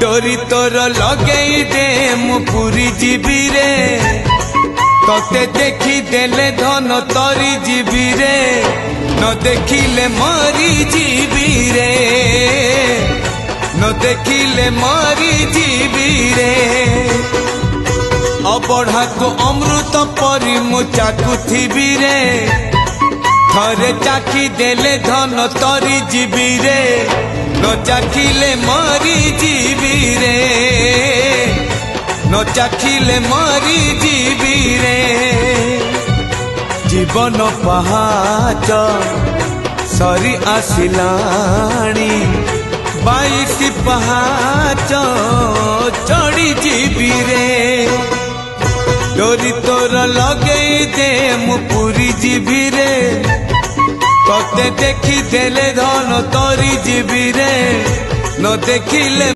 डोरी तोर लगई दे मु पूरी जीवी रे तोते देखी देले धन तोरी जीवी रे न देखिले मरी जीवी रे न देखिले मरी जीवी रे अबढ़ा को अमृत परी मु चाकुथिबी रे थरे चाखी देले धन तोरी जीवी रे न चाखिले मरी जीवी रे न चाखिले मरी जीवी रे जीवन पहाच सरी आसिलाणी 22 पहाच चढ़ी जीवी रे डोरी तोर लगई दे मु पूरी जीवी रे तोते देखी देले धन तोरी जीवी रे न देखिले